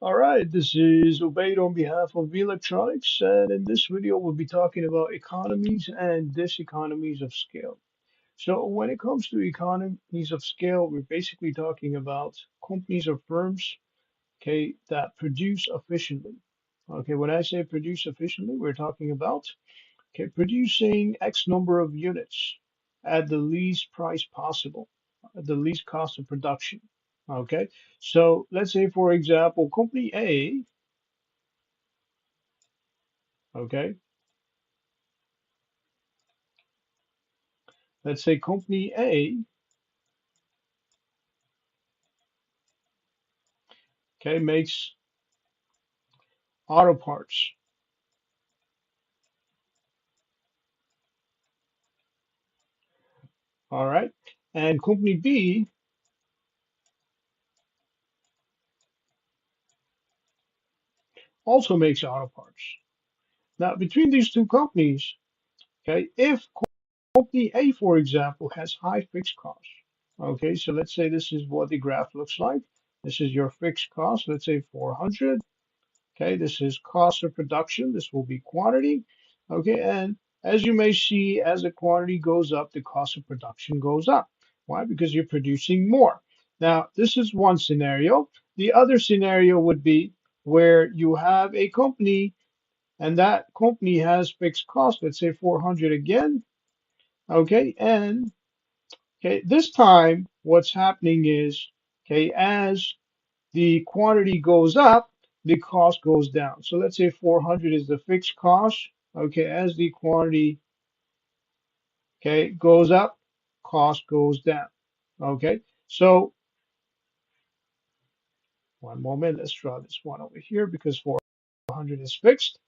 All right, this is Ubaid on behalf of Electronics, and in this video, we'll be talking about economies and diseconomies of scale. So, when it comes to economies of scale, we're basically talking about companies or firms, okay, that produce efficiently. Okay, when I say produce efficiently, we're talking about producing X number of units at the least price possible, at the least cost of production. Okay, so let's say, for example, company A. Okay, let's say company A, okay, makes auto parts. All right, and company B also makes auto parts. Now, between these two companies, okay, if company A, for example, has high fixed costs, okay, so let's say this is what the graph looks like. This is your fixed cost, let's say 400. Okay, this is cost of production. This will be quantity. Okay, and as you may see, as the quantity goes up, the cost of production goes up. Why? Because you're producing more. Now, this is one scenario. The other scenario would be where you have a company and that company has fixed cost, let's say 400 again. Okay, and okay, this time what's happening is, okay, as the quantity goes up, the cost goes down. So let's say 400 is the fixed cost. Okay, as the quantity, okay, goes up, cost goes down. Okay, so one moment, let's draw this one over here because 400 is fixed.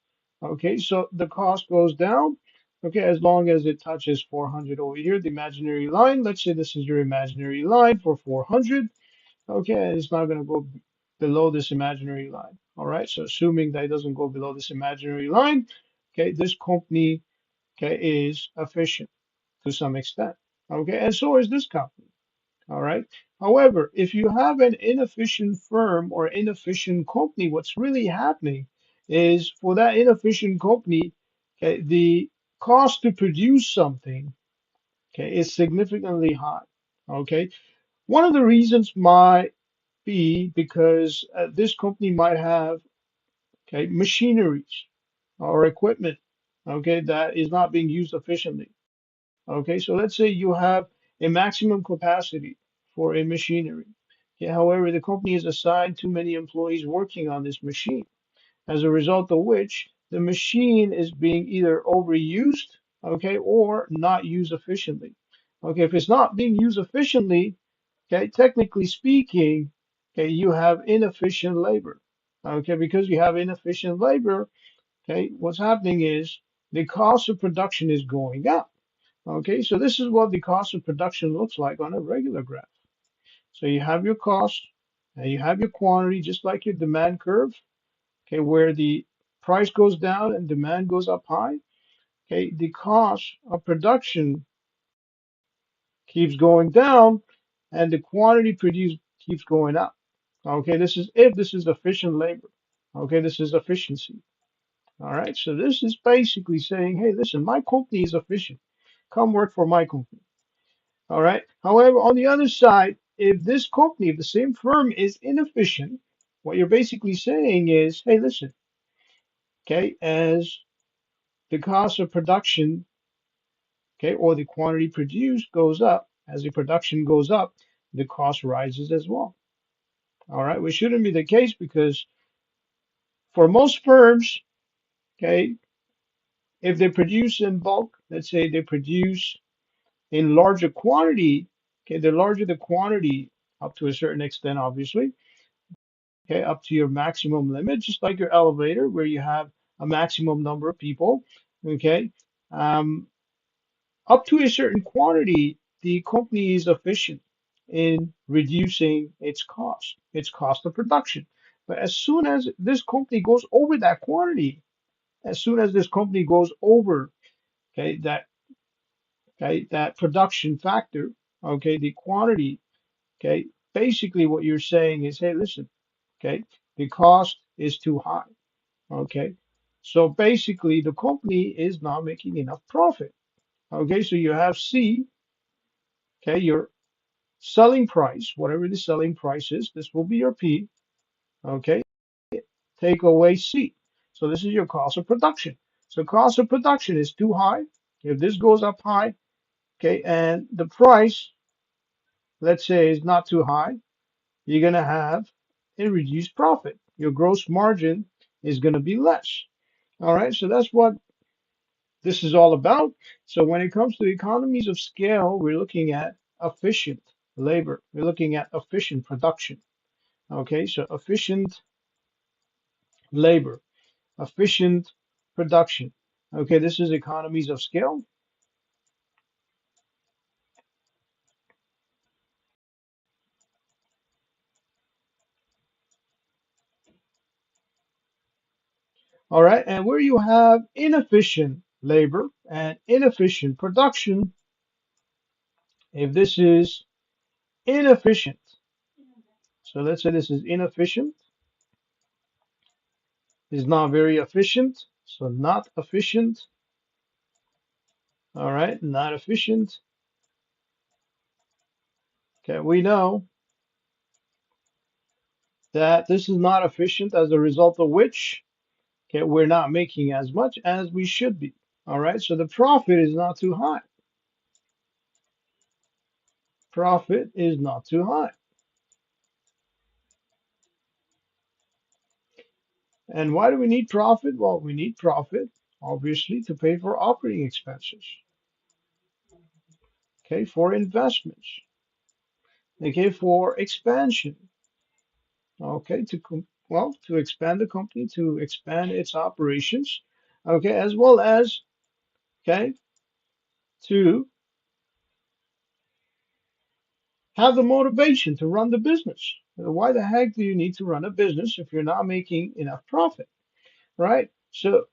Okay, so the cost goes down. Okay, as long as it touches 400 over here, the imaginary line. Let's say this is your imaginary line for 400. Okay, and it's not going to go below this imaginary line. All right, so assuming that it doesn't go below this imaginary line, okay, this company, okay, is efficient to some extent. Okay, and so is this company. All right. However, if you have an inefficient firm or inefficient company, what's really happening is for that inefficient company, okay, the cost to produce something, okay, is significantly high. Okay, one of the reasons might be because this company might have, okay, machineries or equipment, okay, that is not being used efficiently. Okay, so let's say you have a maximum capacity for a machinery. Okay, however, the company has assigned too many employees working on this machine, as a result of which the machine is being either overused, okay, or not used efficiently. Okay, if it's not being used efficiently, okay, technically speaking, okay, you have inefficient labor. Okay, because you have inefficient labor, okay, what's happening is the cost of production is going up. Okay, so this is what the cost of production looks like on a regular graph. So you have your cost and you have your quantity, just like your demand curve, okay, where the price goes down and demand goes up high. Okay, the cost of production keeps going down and the quantity produced keeps going up. Okay, this is if this is efficient labor. Okay, this is efficiency. All right, so this is basically saying, hey, listen, my company is efficient. Come work for my company. All right. However, on the other side, if this company, if the same firm is inefficient, what you're basically saying is, hey, listen, okay, as the cost of production, okay, or the quantity produced goes up, as the production goes up, the cost rises as well. All right, which shouldn't be the case because for most firms, okay, if they produce in bulk, let's say they produce in larger quantity, okay, the larger the quantity up to a certain extent, obviously, okay, up to your maximum limit, just like your elevator where you have a maximum number of people, okay. Um, Up to a certain quantity, the company is efficient in reducing its cost of production. But as soon as this company goes over that quantity, as soon as this company goes over, okay, that production factor, okay, the quantity, okay, basically what you're saying is, hey, listen, okay, The cost is too high. Okay. So basically, the company is not making enough profit. Okay. So you have C, okay, your selling price, whatever the selling price is, this will be your P. Okay. Take away C. So this is your cost of production. So cost of production is too high. If this goes up high, okay, and the price, let's say, is not too high, you're going to have a reduced profit. Your gross margin is going to be less. All right, so that's what this is all about. So when it comes to economies of scale, we're looking at efficient labor. We're looking at efficient production. Okay, so efficient labor, efficient production. Okay, this is economies of scale. All right, and where you have inefficient labor and inefficient production, if this is inefficient, so let's say this is inefficient, is not very efficient, so not efficient, all right, not efficient. Okay, we know that this is not efficient as a result of which, okay, we're not making as much as we should be. All right, so the profit is not too high. Profit is not too high. And why do we need profit? Well, we need profit, obviously, to pay for operating expenses, okay, for investments, okay, for expansion, okay, well, to expand the company, to expand its operations, okay, as well as, okay, to have the motivation to run the business. Why the heck do you need to run a business if you're not making enough profit, right? So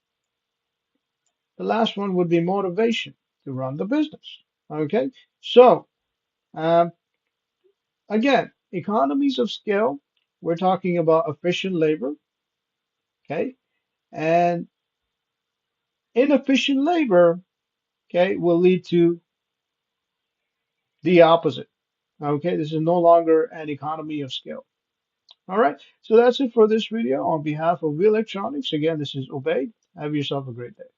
the last one would be motivation to run the business. Okay, so um, again, economies of scale. We're talking about efficient labor, okay, and inefficient labor, okay, will lead to the opposite. Okay, this is no longer an economy of scale. All right, so that's it for this video. On behalf of We Electronics, again, this is Obey. Have yourself a great day.